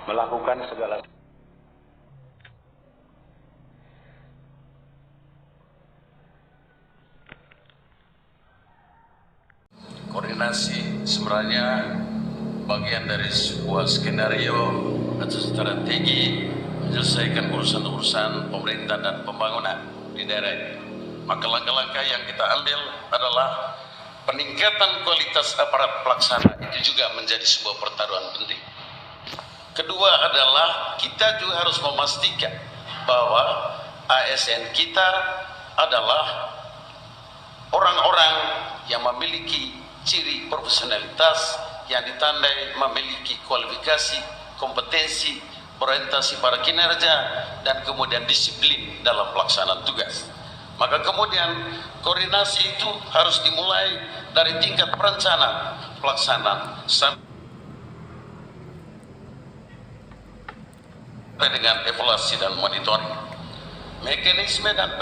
melakukan segala koordinasi sebenarnya bagian dari sebuah skenario atau strategi menyelesaikan urusan-urusan pemerintah dan pembangunan di daerah ini. Maka langkah-langkah yang kita ambil adalah peningkatan kualitas aparat pelaksana, itu juga menjadi sebuah pertaruhan penting. Kedua adalah kita juga harus memastikan bahwa ASN kita adalah orang-orang yang memiliki ciri profesionalitas yang ditandai memiliki kualifikasi, kompetensi, orientasi pada kinerja, dan kemudian disiplin dalam pelaksanaan tugas. Maka kemudian koordinasi itu harus dimulai dari tingkat perencanaan, pelaksanaan, sampai dengan evaluasi dan monitoring. Mekanisme dan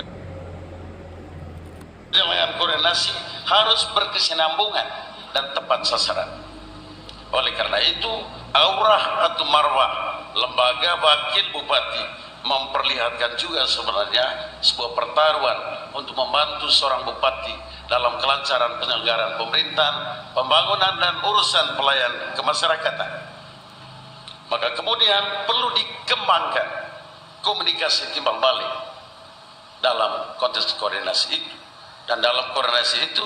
penyelenggaraan koordinasi harus berkesinambungan dan tepat sasaran. Oleh karena itu, aurah atau marwah lembaga wakil bupati memperlihatkan juga sebenarnya sebuah pertaruhan untuk membantu seorang bupati dalam kelancaran penyelenggaraan pemerintahan, pembangunan, dan urusan pelayan kemasyarakatan. Maka kemudian perlu dikembangkan komunikasi timbal balik dalam konteks koordinasi itu. Dan dalam koordinasi itu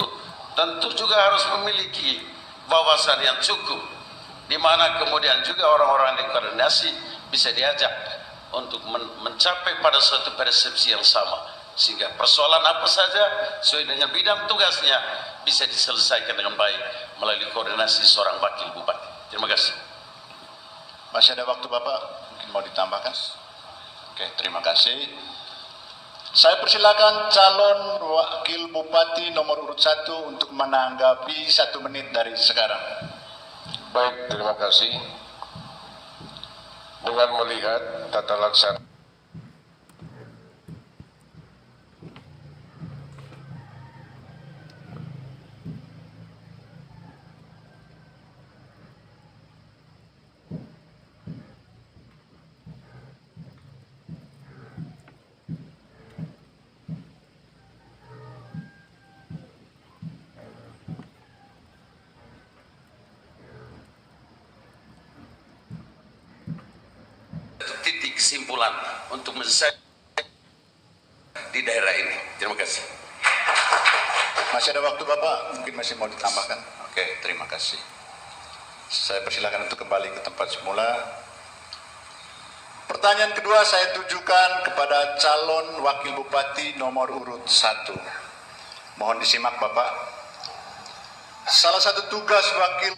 tentu juga harus memiliki wawasan yang cukup, di mana kemudian juga orang-orang di koordinasi bisa diajak untuk mencapai pada suatu persepsi yang sama, sehingga persoalan apa saja sesuai dengan bidang tugasnya bisa diselesaikan dengan baik melalui koordinasi seorang wakil bupati. Terima kasih. Masih ada waktu Bapak, mungkin mau ditambahkan? Oke, terima kasih. Saya persilakan calon wakil bupati nomor urut 1 untuk menanggapi 1 menit dari sekarang. Baik, terima kasih. Dengan melihat tata laksana titik kesimpulan untuk menyelesaikan di daerah ini. Terima kasih. Masih ada waktu Bapak, mungkin masih mau ditambahkan? Oke, terima kasih. Saya persilakan untuk kembali ke tempat semula. Pertanyaan kedua saya tujukan kepada calon wakil bupati nomor urut 1. Mohon disimak Bapak. Salah satu tugas wakil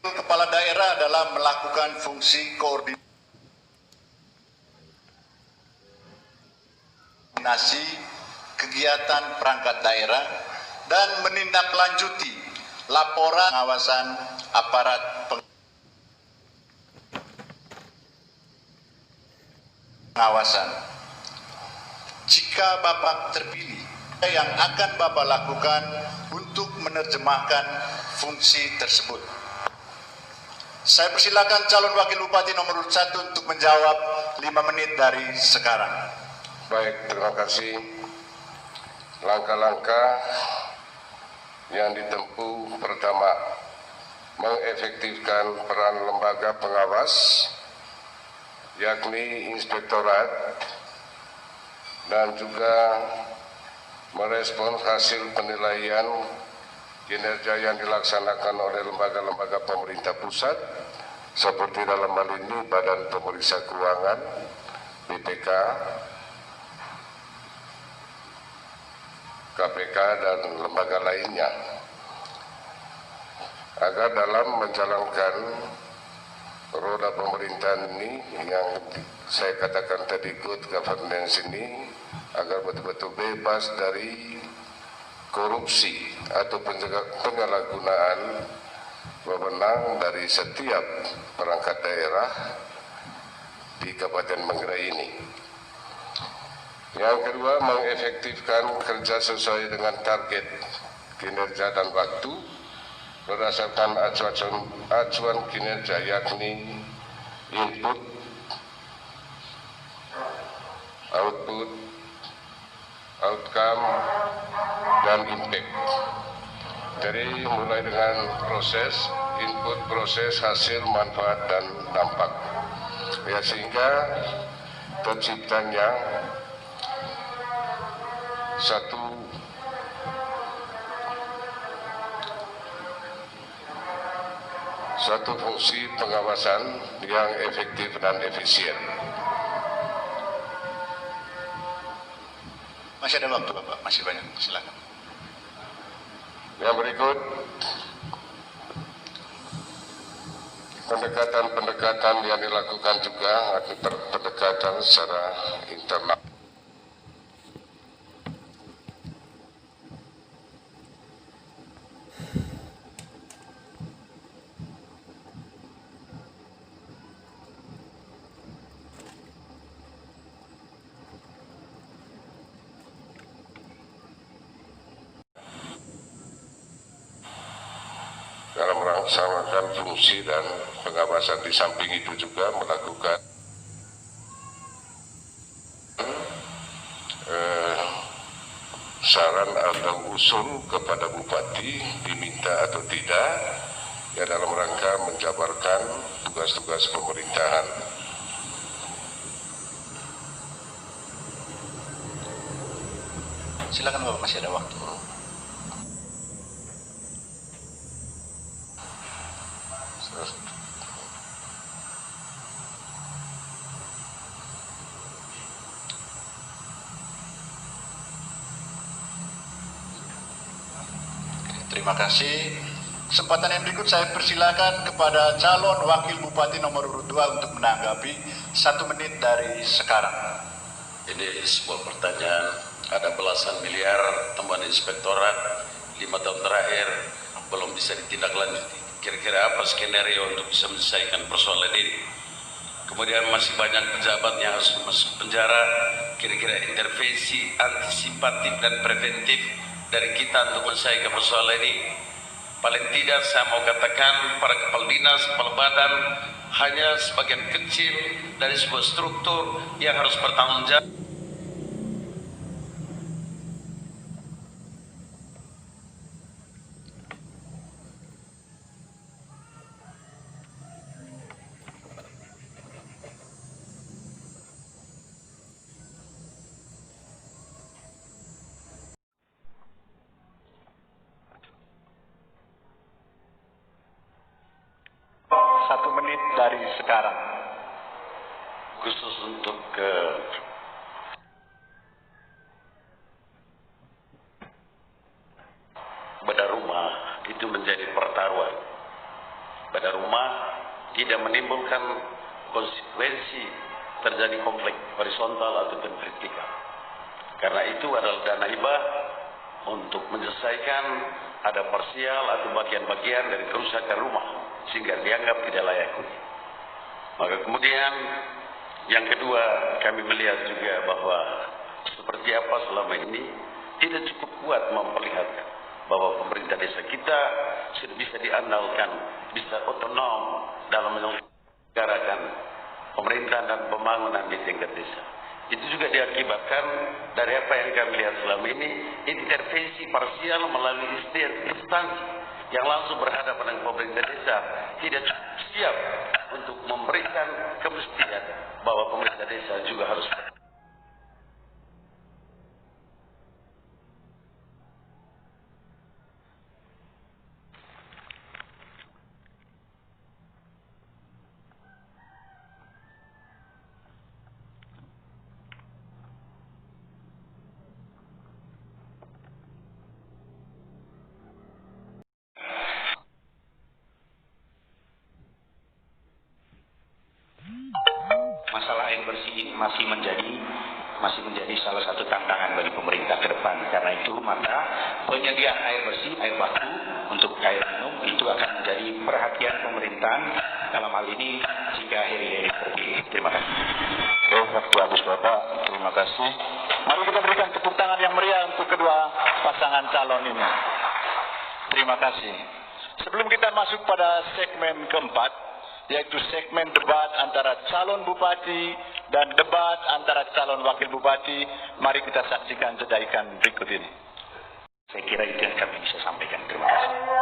kepala daerah adalah melakukan fungsi koordinasi kegiatan perangkat daerah dan menindaklanjuti laporan pengawasan aparat pengawasan. Jika Bapak terpilih, yang akan Bapak lakukan untuk menerjemahkan fungsi tersebut? Saya persilakan calon wakil bupati nomor 1 untuk menjawab 5 menit dari sekarang. baik, terima kasih. Langkah-langkah yang ditempuh pertama, mengefektifkan peran lembaga pengawas, yakni inspektorat, dan juga merespons hasil penilaian kinerja yang dilaksanakan oleh lembaga-lembaga pemerintah pusat, seperti dalam hal ini Badan Pemeriksa Keuangan, BPK, KPK, dan lembaga lainnya, agar dalam menjalankan roda pemerintahan ini yang saya katakan tadi good governance ini, agar betul-betul bebas dari korupsi atau penyalahgunaan wewenang dari setiap perangkat daerah di Kabupaten Manggarai ini. Yang kedua, mengefektifkan kerja sesuai dengan target kinerja dan waktu berdasarkan acuan kinerja, yakni input, output, outcome, dan impact. Jadi mulai dengan proses, input, proses, hasil, manfaat, dan dampak. Ya, sehingga terciptanya satu fungsi pengawasan yang efektif dan efisien. Masih ada waktu Bapak, masih banyak, silakan. Yang berikut, pendekatan-pendekatan yang dilakukan juga ada pendekatan secara internal. Dalam melaksanakan fungsi dan pengawasan, di samping itu juga melakukan saran atau usul kepada Bupati diminta atau tidak, ya dalam rangka menjabarkan tugas-tugas pemerintahan. Silakan Bapak, masih ada waktu. Terima kasih. Kesempatan yang berikut saya persilakan kepada calon wakil bupati nomor urut 2 untuk menanggapi 1 menit dari sekarang. Ini sebuah pertanyaan, ada belasan miliar temuan inspektorat 5 tahun terakhir belum bisa ditindaklanjuti. Kira-kira apa skenario untuk bisa menyelesaikan persoalan ini? Kemudian masih banyak pejabat yang harus masuk penjara. Kira-kira intervensi antisipatif dan preventif dari kita untuk menyelesaikan persoalan ini. Paling tidak saya mau katakan para kepala dinas, kepala badan hanya sebagian kecil dari sebuah struktur yang harus bertanggung jawab. Satu menit dari sekarang. Khusus untuk bedah rumah itu menjadi pertaruhan. Bedah rumah tidak menimbulkan konsekuensi terjadi konflik horizontal ataupun vertikal. Karena itu adalah dana hibah untuk menyelesaikan ada parsial atau bagian-bagian dari kerusakan rumah sehingga dianggap tidak layak huni. Maka kemudian yang kedua, kami melihat juga bahwa seperti apa selama ini tidak cukup kuat memperlihatkan bahwa pemerintah desa kita sudah bisa diandalkan, bisa otonom dalam menyelenggarakan pemerintahan dan pembangunan di tingkat desa. Itu juga diakibatkan dari apa yang kami lihat selama ini, intervensi parsial melalui instansi yang langsung berhadapan dengan pemerintah desa tidak siap untuk memberikan kemestian bahwa pemerintah desa juga harus masalah air bersih ini masih menjadi salah satu tantangan bagi pemerintah ke depan. Karena itu maka penyediaan air bersih, air baku untuk air minum itu akan menjadi perhatian pemerintahan dalam hal ini hingga akhir-akhir terpilih. Terima kasih. Waktu habis Bapak, terima kasih. Mari kita berikan tepuk tangan yang meriah untuk kedua pasangan calon ini. Terima kasih. Sebelum kita masuk pada segmen keempat, yaitu segmen debat antara calon bupati dan debat antara calon wakil bupati. Mari kita saksikan jeda iklan berikut ini. Saya kira itu yang kami bisa sampaikan. Terima kasih.